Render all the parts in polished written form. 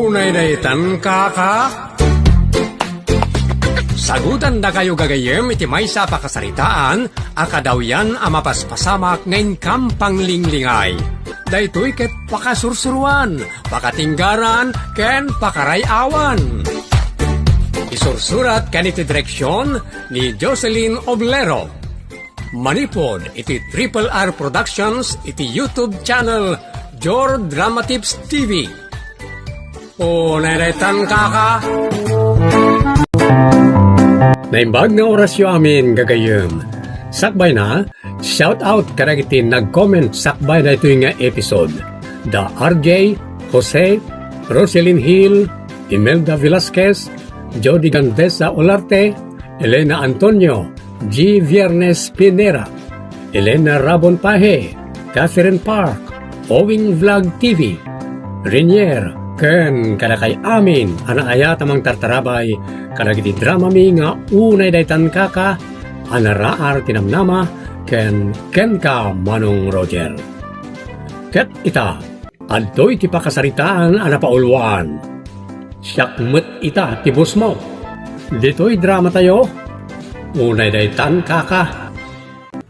Unay daytan kaka. Sagutan na kayo gagayem iti may sa pakasaritaan, akadaw yan amapaspasamak ngayon kampang linglingay. Daytoy ket pakasursuruan, pakatinggaran, ken pakarayawan. Isursurat kaniti direksyon ni Jocelyn Oblero. Manipod iti Triple R Productions iti YouTube channel Jor Drama Tips TV. O naretan kaka. Naimbag na orasyo amin gagayem. Sakbay na, shout out karagiti nag-comment sakbay na ito nga episode. The RJ, Jose, Roselyn Hill, Imelda Velasquez, Jody Gandesa Olarte, Elena Antonio, G. Viernes Pinera, Elena Rabon Pahe, Catherine Park, Owing Vlog TV, Rinier, ken kada kay amin, anaaya tamang tartarabay, kada giti drama mi nga unay daytan kaka, anaraar tinamnama, ken ka Manong Roger. Ket ita, adtoy ti pakasaritaan anapaulwan. Siyakmet ita tibos mo. Dito'y drama tayo, unay daytan kaka.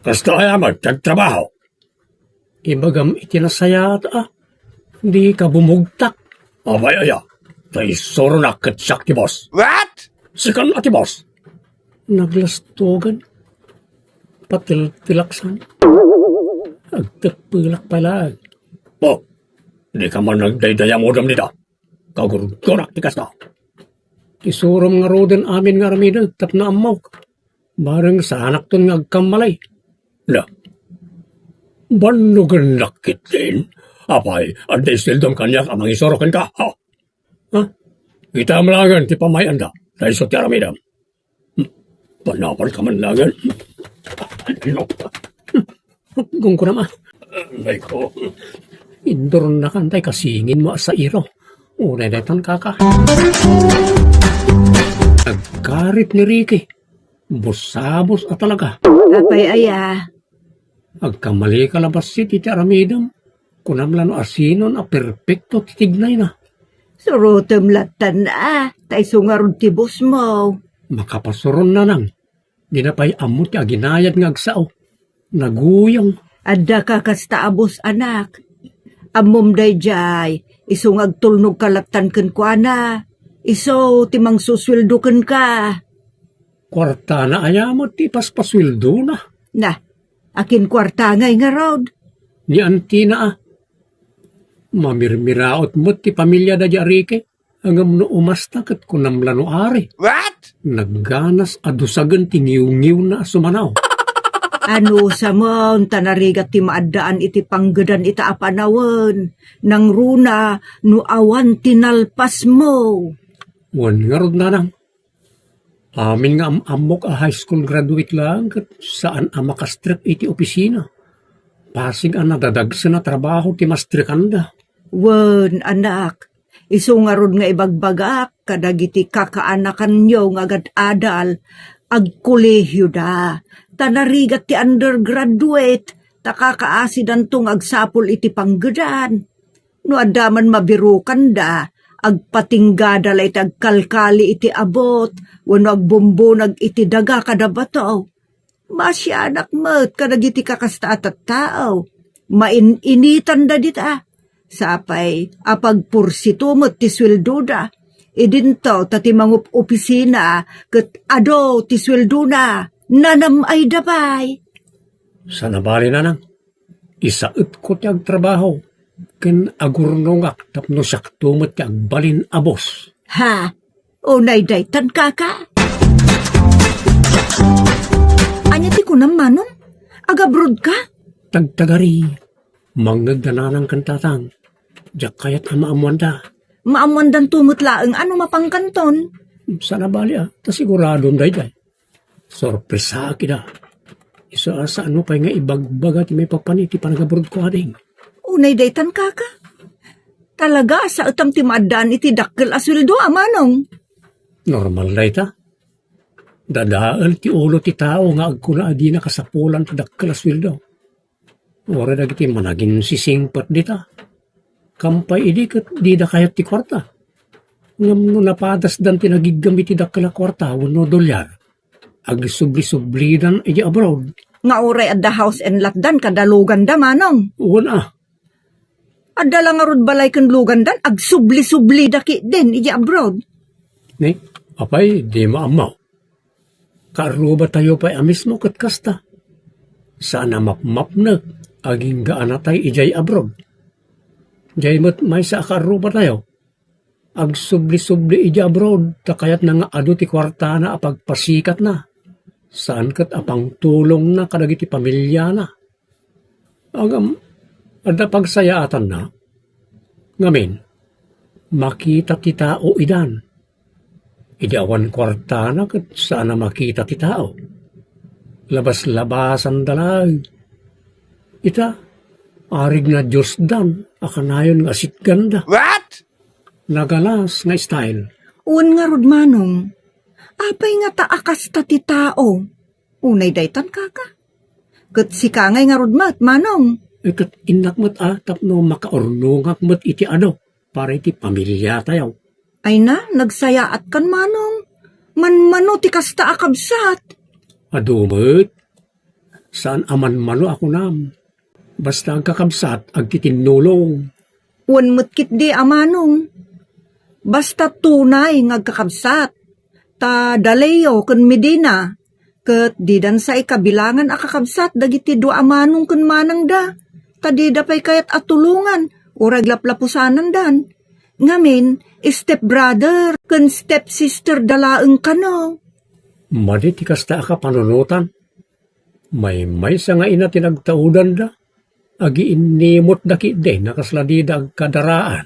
Kasto ay magtagtrabaho. Ibagam itinasaya di ka bumugtak. Abay aya, tay soro na ketsak ti boss. What? Sikan ati boss. Naglastogan. Patil-tilaksan. Agtagpilak pala. Oh, di ka man nagdaydaya mo dam nita. Kagurgurak ti kasta. Isurom nga roden amin nga ramida tap na amok. Bareng sa anak ton nga agkamalay. La, banugan nakit din. Apay, anday sildom kanyak amang isorokan ka, ha? Ha? Kita malagan ti pamayanda, dahil so ti aramidam. Panapan ka man lagan. Kung ko naman. Ay ko. Indoron na kantay kasingin mo sa iro. Unay daytan kaka. Nagkarit ni Ricky. Busabos at talaga. Apay aya. Agkamali ka labas si ti aramidam. Kunamlan asinon a perpekto titignay na. Surutem latan na, tay sungarod ti bus mo. Makapasuron na nang. Dinapay amot ti aginayad ng agsao. Naguyang. Adda ka kasta abos anak. Amom day jay, isungag tulnog kalatan ken kuana. Iso timang suswildo ken ka. Kwarta na ayamot ti paspaswildo na. Na, akin kwarta ngay nga road. Ni Antina mamirmiraot mo ti pamilya da Jarike. Hanggang no umasta kat kunamlano ari. What? Nagganas adusagan ti ngiw-ngiw na sumanaw. Ano sa mon, tanarigat ti maadaan iti panggadan ita apanawan. Nang runa, no awan tinalpas mo. Wan nga rod na nang. Amin nga amok a high school graduate lang kat saan makastrip iti opisina. Pasig ang nadadagsa na trabaho ti mastrikanda. Wan, anak, isungarod nga ibagbagak, kadagiti kakaanakan nyo nga agad-adal, agkolehyo da, tanarigat ti undergraduate, takakaasidan tong agsapol iti panggadan. No adaman mabirukan da, agpatinggada la iti agkalkali iti abot, wano agbumbunag iti daga kada bato. Masya anak mo't kadagiti kakasta at tao, mainitan da dita. Sapay, apagpursito mo't ti sweldo da. Idinto tati mangup opisina, kat ado ti sweldo na, nanam ay dabay. Sa nabali na nang, isaot ko ti agtrabaho, ken agurnongak tapno sakto mo't ti agbalin abos. Ha? Unay daytan kaka? Anya ti kunam manon? Agabrod ka? Tagtagari, mangnagdananang kantatang, jak kayat amanda. Maamuandan tumutlaang ano mapangkanton? Sa nabali ta siguradong day. Sorpresa kita. Isa sa ano pa nga ibagbaga ti may papaniti panagabrod ko ading. Unay daytan kaka? Talaga sa utam ti maadaan iti dakkel aswildo amanong? Normal day ta. Dadaal ti ulo ti tao nga agkuna adi na kasapulan ti dakkel aswildo. Ora dagiti managing sisingpat dita. Kampay idi kat di da kayat ti kwarta. Ngam no napadas dan tinagigamit ida kala kwarta wano dolyar. Ag subli-sublidan iti abroad. Nga oray at the house and lot dan kadalugan da manong. Wala. Adda lang nga rod balay kan lugan dan ag subli-subli daki din iti abroad. Ne, apay, di maamaw. Karuba tayo pa'y amis mo kat kasta. Sana mapmapnag, aging gaan na tayo ijay abroad. Jay mo't may sa karuba tayo. Ag subli-subli ijay abroad, takayat na nga ado ti kwarta na apagpasikat na. Saan kat apang tulong na kadagiti pamilya na. Agam, ada pagsayaatan na. Ngamin, makita ti tao idan. Idawan kwarta na kat sana makita ti tao. Labas-labasan dalag. Ita, arig na Diyos dan, akanayon nga sitganda. What? Nagalas nga style. Un nga rod manong. Apay nga taakas ta ti tao. Unay daytan kaka. Kat si kangay nga rod mat manong. Ikat inakmat tapno makaornungak mat iti ano, para iti pamilya tayo. Ay na, nagsayaat kan manong. Manmano ti kasta akabsat. Adumet, saan aman mano ako nam. Basta ang kakabsat, ag titinulong. Wan mutkit di amanong. Basta tunay ngagkakabsat. Ta dalayo kun Medina. Ket di dan sa ikabilangan akakabsat dagiti dua amanong kun manang da. Ta di da pay kayat atulungan. Urag laplapusanan dan. Ngamin, step brother kun step sister dalaeng kano. Madi ti kasta ka panunutan. May sa nga ina tinagtaudan da. Agi inimot daki de nakasladida ag kadaraan.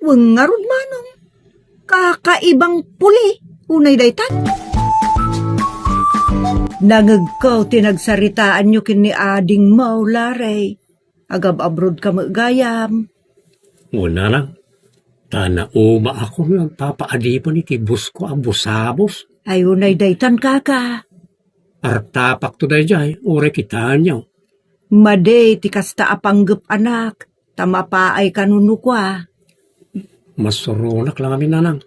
Weng nga rod manong. Kakaibang puli. Unay daytan. Nangagkaw tinagsaritaan nyo kini ading maulare. Agab abroad ka magayam. Una lang, tana uma ako ng papaadipan iti bus ko ang busabos. Ay unay daytan kaka. Artapak to dayjay, ore kita nyo. Maday ti kasta apanggap anak. Tama pa ay kanunukwa. Masurunak lang kami nanang.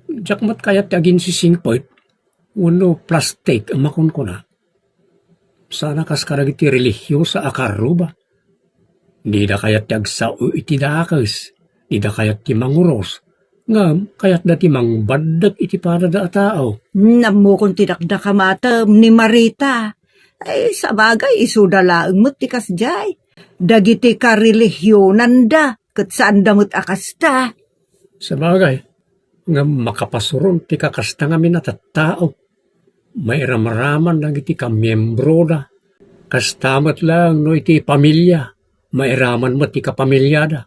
Jakmat kayat agin si singpoit, uno plastic ang makon ko na. Sana kas karagiti relihiyo sa akaruba. Di da kayat yagsao iti dakas, di da kayat ti manguros, ngam kayat da ti mangbadag iti para da tao. Namo kong tinakda kamatam ni Marita. Ay sabagay isudalaang mo't tikas jay. Dagiti karilihyonan da, kat saan damot akasta. Sa bagay, nga makapasuron ti kakasta nga minatattao. May ramaraman lang iti kamiyembro da. Kastamat lang no iti pamilya. May raman mo ti kapamilya da.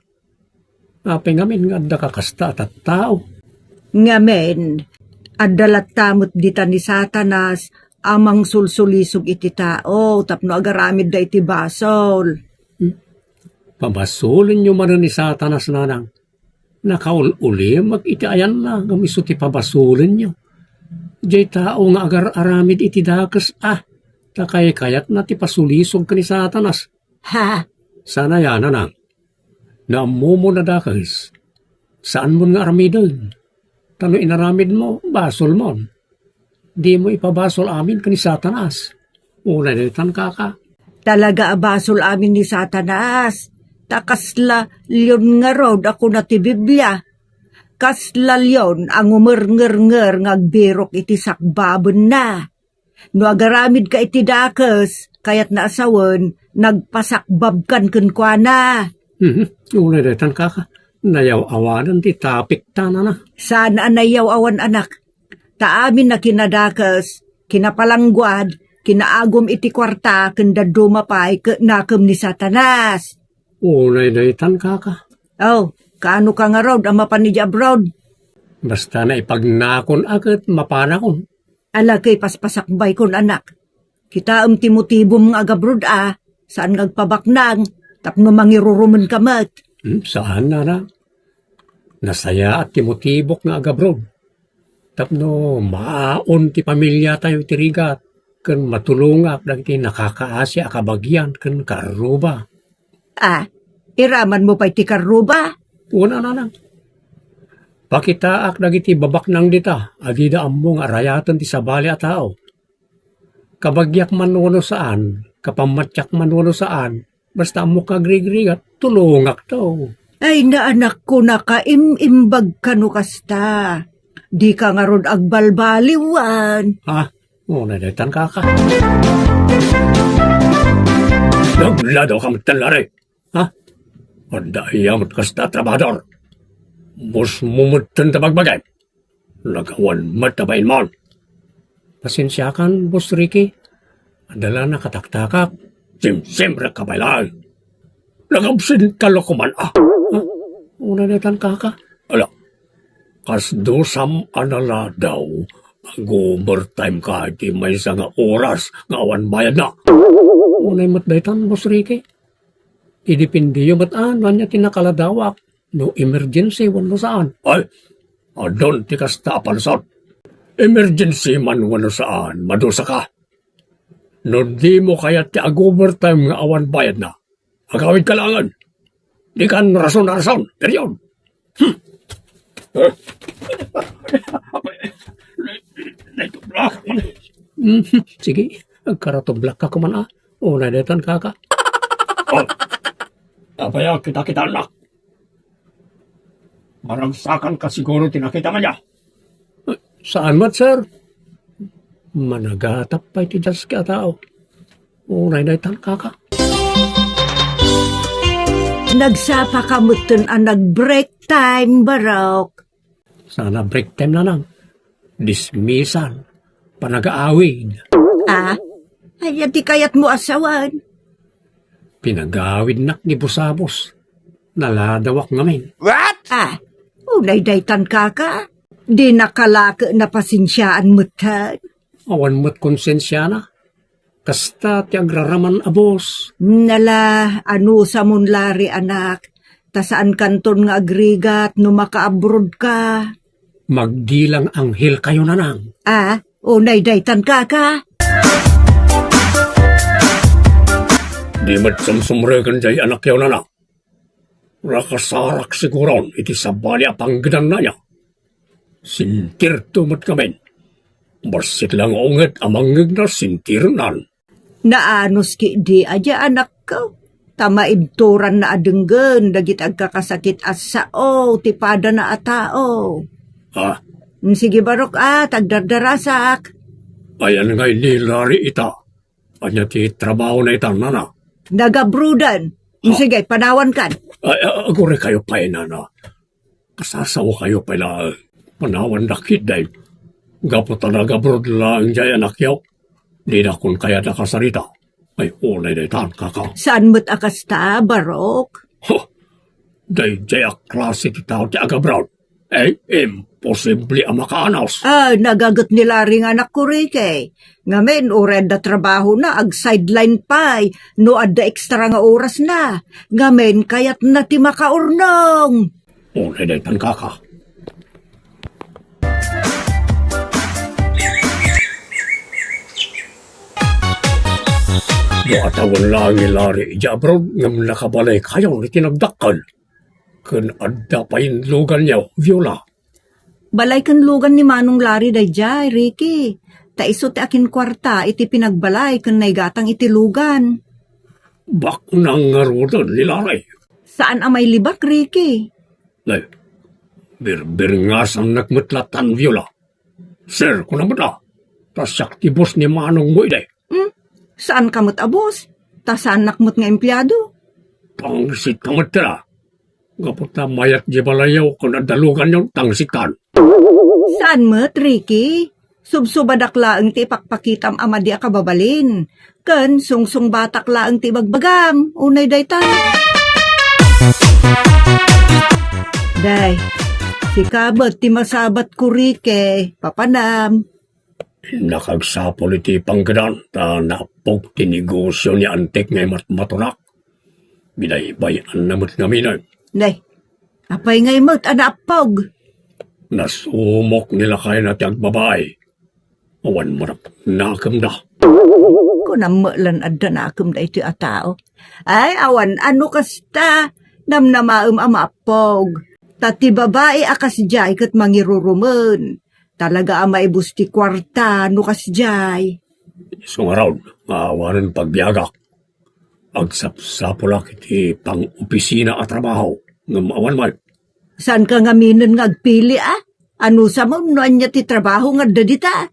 Apay ngamin nga da kakasta at tao. Ngamen, adalat tamot dita ni Satanas, amang sulsulisog iti tao, tapno agaramid da iti basol. Pabasulin nyo man ni Satanas nanang. Nakaul-uli mag-iti ayan na, gamiso ti pabasulin nyo. Diyay tao nga agar-aramid iti dakas, takay kayat na ti pasulisog ka ni Satanas. Ha? Sana yan nanang. Naamu mo na dakas. Saan mo nga aramidon? Tano inaramid mo, basol mo. Di mo ipabasol amin ka ni Satanas. Una nilitan kaka. Talaga abasol amin ni Satanas. Takasla lyon nga rod ako na ti Biblia. Kasla lyon ang umer-nger-nger ngagbirok iti sakbabon na. No agaramid ka iti dakas, kayat na asawan, nagpasakbab kan kunkwana. Una nilitan kaka. Nayaw-awanan ti tapik tana na. Sana nayaw awan anak. Taamin na kinadakas, kinapalangguad, kinaagom iti kwarta, kanda dumapay, nakam ni Satanas. Unay daytan kaka. Oh, kaano ka nga raw, ama pa ni abroad? Basta na ipagnakon agad mapanakon. Ala kay paspasakbay kon anak. Kita timutibom nga agabrod saan ngagpabaknang, tapno mangiruruman kamat. Saan na? Nasaya at timutibok nga agabrod. Tapno maaon ti pamilya tayo tirigat. Kan matulungak dagiti nakakaasya kabagyan kan karuba. Iraman mo pa'y ti karuba? Una na lang. Pakitaak dagiti babak nang dita, agida among arayatan ti sabali a tao. Kabagyak man wano saan, kapamatyak man wano saan, basta mo kagrigrigat, tulungak to. Ay naanak ko nakaimimbag ka no kasta. Di ka nga ron agbalbaliwan. Ha? Muna detan kaka. Naglado ka matalari. Ha? Anda iyamot kasta trabador. Bus mumutan tabagbagay. Nagawan matabain mo. Pasensya kan, Boss Ricky. Adala na kataktakak. Simsimre ka bailan. Nagabsin kalokoman ah. Ha? Una netan kaka. Ala, kasdosam anala daw. Mag-overtime ka, di may isa nga oras nga awan bayad na. Unay matdaytan, Boss Ricky. Idipindi yung bataan, wanya tinakaladawak. No emergency, wano saan. Ay, adon ti kasta palusot. Emergency man wano saan, madusa ka. No di mo kaya ti ag-overtime nga awan bayad na. Agawid kalangan. Di kan rason-rason, period. Sige, agkaratoblak ka kuman ah. Una detan kaka. Oh, tapaya kita-kita na. Maragsakan ka siguro tinakita man niya. Saan mat, sir? Managatap pa iti das kaya tao. Una detan kaka. Nagsapa ka muton ang nag-break time, Barok. Sana break time na nang. Dismisan. Panag-aawid. Ah, ay di kayat mo asawan. Pinag-aawid nak ni Busabos. Naladawak ngamin. Ah, unay daytan kaka. Di nakalaka na pasensyaan mutan. Awan mo't konsensya na. Kasta ti agraraman abos. Nala, ano sa munlari anak. Tasaan kanton nga agrigat no maka-abroad ka. Magdilang anghel kayo na nang. Ah, unay daytan kaka. Di mat samsumregan jay anak yaw na nang. Rakasarak siguron iti sabali apanggadan na niya. Sintir tumot kamen. Barsit lang unget amangig na sintirnan. Naanos ki di aja anak ko. Tamaibturan na adenggen dagit agkakasakit as sao tipada na atao. Ha? Sige Barok tagdardarasak. Ayan ngay nilari ita. Anya ti trabaho na ita nana. Nagabrudan. Sige, panawan kan. Ay, agore kayo pa nana. Kasasawa kayo pala panawan dakit dahil. Gapo talaga brod lang jay anak yaw. Di na kun kaya nakasarita. Ay, ulay na itan, kaka. Saan mo't akasta, Barok? Day jay a klase ti tao ti agabrown. Imposible ang makaanaws. Nagagot nila ring anak ko Rike. Ngamen, ored na trabaho na, ag sideline pay, no adda ekstra nga oras na. Ngamen, kayat na ti makaurnong. Ulay na itan, kaka. Do atawan lang ilari ija abroad ngam nakabalay kayo ni tinagdakal. Kun adda pa yung lugan niya, Viola. Balay kan lugan ni Manong Lari dayjay, Ricky. Taiso ti akin kwarta, iti pinagbalay kan naigatang iti lugan. Bak nang ngarudan nilaray. Saan amay libak, Ricky? Nay, bir-ngasang nagmutlatan, Viola. Sir, kung naman na, tasyak ti boss ni Manong mo iday. Saan kamot abos? Tasaan nakmot nga empleyado? Tangsit kamot tira. Kapot na mayat di balayaw kung nadalugan yung tangsikan. Saan mo't, Ricky? Subsubadak laang ti ipakpakitam ama di akababalin. Ken sungsung batak laang ti bagbagam. Unay dayta. Day, si kabot ti masabat ko, Ricky. Papanam. Nakagsapol iti panggadan ta napog ti negosyo ni antek ngay matunak. Binaybayan namot ngaminay. Day, apay ngay mo't anapog. Nasumok nila kayo na tiyag babae. Awan marap nakam na. Kung namulan adda nakam da iti atao. Ay, awan ano kasta. Namnamaam amapog. Tati babae akas jay kat mangirurumen. Talaga ang maibus ti kwarta no kas jay. Isong araw, maawaran pagbiagak. Agsapsapulak iti pang-opisina at trabaho ng maawan man. Saan ka nga minin nga agpili Ano sa mo no anya ti trabaho nga dadita?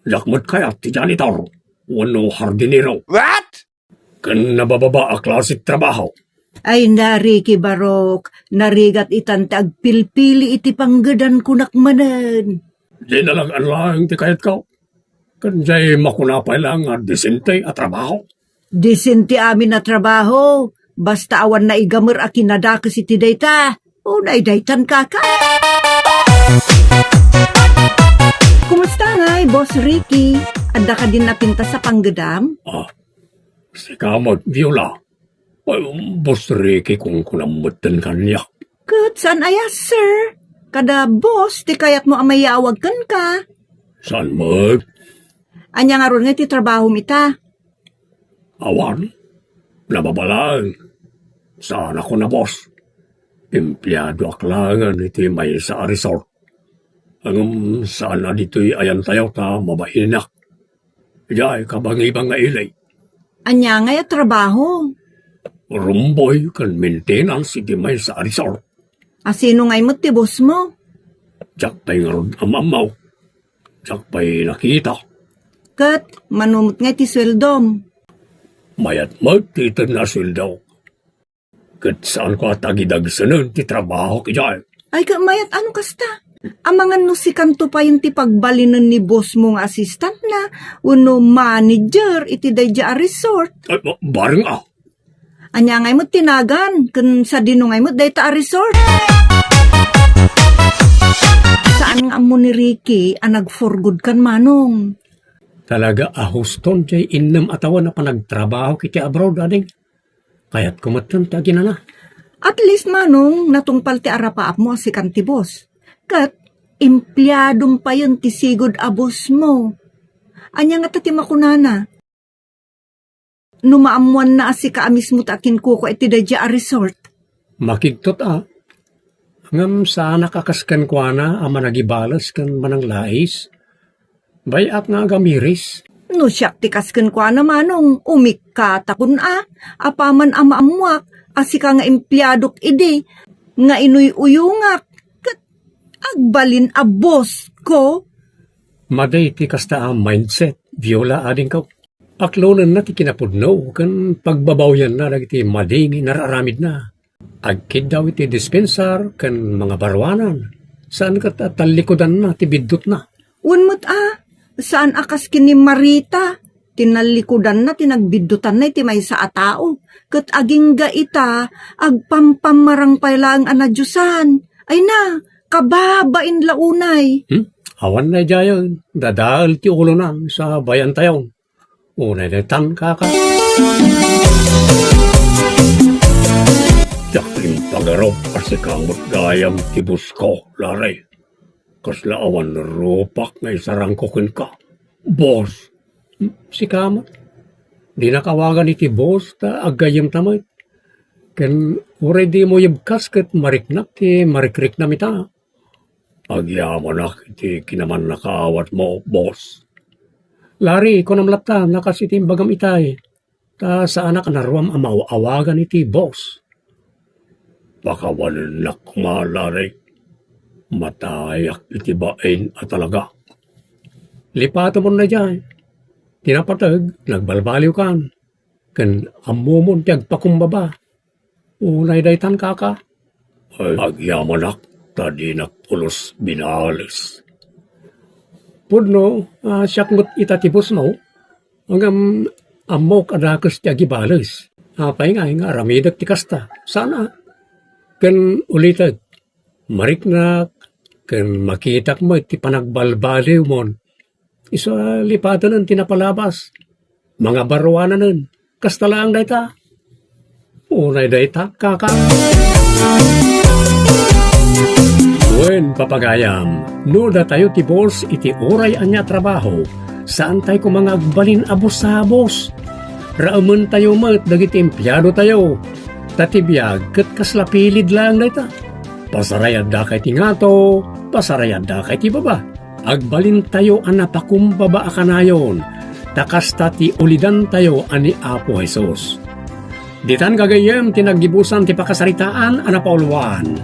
Yakmat kaya ti janitor, wano hardinero. What? Kan nabababa a klasik trabaho. Ay nariki barok, narigat itanta agpilpili iti panggadan kunak manen. Di na lang ang lang ti kayat ka. Kan jay makunapay lang at disente at trabaho. Disinti amin na trabaho, basta awan na igamer a kinadakas iti dayta. Unay daytan kaka. Kumusta ngay, Boss Ricky? Anda ka din napinta sa panggadam? Si Kamot Viola. Ay, Boss Ricky kung kunamutan kanya. Kat, saan ayas, sir? Kada boss, ti kayat mo amayawag kan ka. San mo? Anya nga ron nga ti trabaho mita. Awan. Nababalaan. Saan ako na, boss? Empleyado aklangan iti may sa resort. Ang sana dito'y ayan tayo ta mabainak. Diyay kabang-ibang nga ilay. Anya nga ya trabaho. Rumboy kan maintenance iti may sa resort. Asino ngay mo ti boss mo? Diyak pa'y nga ron amamaw. Diyak pa'y nakita. Kat, manumot nga ti sweldom. Mayat magtitan na sildaw. Kat saan ko atagidagsanan ti trabaho kajay. Ay mayat ano kasta? Amangan no si kanto pa yung ti pagbalinan ni boss mong assistant na uno manager iti dayja a resort. Ay, bareng Anya ngay mo tinagan kun sa dinungay mo dayta a resort. Saan nga mo ni Ricky nag-for-good kan manong? Talaga ahuston jay innam atawan na panagtrabaho kiti abroad ading. Kaya't kumatan ta ginana. At least manong natungpal ti arapaap mo si kanti boss. Kat empleyadong pa yun ti sigod a boss mo. Anya nga tati makunana. Numaamuan na si kaamis mo takin kuko iti dadya a resort. Makigtot Ngam sa nakakaskan ko na ama nagibalas kan manang lais. Bayak nga gamiris. No siyak ti kasken kwa na manong umik ka takun apaman ama amuak asika nga empleyadok idi nga inuy uyungak kat agbalin a boss ko. Maday ti kasta ang mindset, Viola ading ka. Aklonan na ti kinapudno kan pagbabawyan na dagiti mading nararamid na. Agkid daw iti dispensar kan mga barwanan. Saan ka talikodan na ti bidot na. Unmot saan akas kini Marita? Tinalikudan na, tinagbidutan na, iti may sa atao. Kat aging ga ita, agpampamarang pailang anadyusan. Ay na, kababain launay. Awan na jayon, dadal ti ulunan sa bayan tayon. Unay na tan kaka. Yakin pagarop kasi kamot gayam ti busko, laray. Kasla awan rupak na isarang kukin ka. Boss, si Kamot. Di nakawagan iti boss ta agayam tamay. Ken uray di mo yabkas ket mariknak ti marikrik na mita. Agyamanak iti kinaman nakaawat mo, boss. Lari, ko namlata nakas iti bagam itay. Ta sa anak naruam amaw-awagan iti boss. Pakawanan nakmalari. Matayak iti bain at talaga. Lipata mo na dyan. Tinapatag, nagbalbaliw kan. Kan amumon tiyag pakumbaba. Unay daytan kaka. Ay, agyamanak, tadi nakpulos binalis. Pudno, siyakmut itatibos mo. Hanggang amok adakas tiyag ibalis. Apay nga, ramidag ti kasta. Sana. Kan ulitag. Mariknak, kan makitak mo iti panagbalbaliw mo. Isa lipatan ng tinapalabas. Mga barwanan nun. Kasta lang dayta. Unay dayta, kaka. Wen papagayam, no da tayo ti boss iti oray anya trabaho, saan tayo kumangag balin abos-abos. Raaman tayo mat, dagiti empleyado tayo. Tatibiyag, kat kaslapilid lang dayta. Pasarayad da kay tingato, pasarayad da kay ti baba. Agbalin tayo ang napakumbaba akanayon, takasta ti ulidan tayo ani Apo Jesus. Ditan gagayem tinagibusan ti pakasaritaan ana pauluan.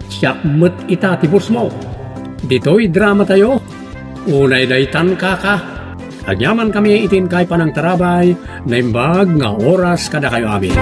Siyak met ita ti busmo. Dito'y drama tayo. Unay daytan kaka. Agyaman kami itin kay panang tarabay, na imbag nga oras kada kayo amin.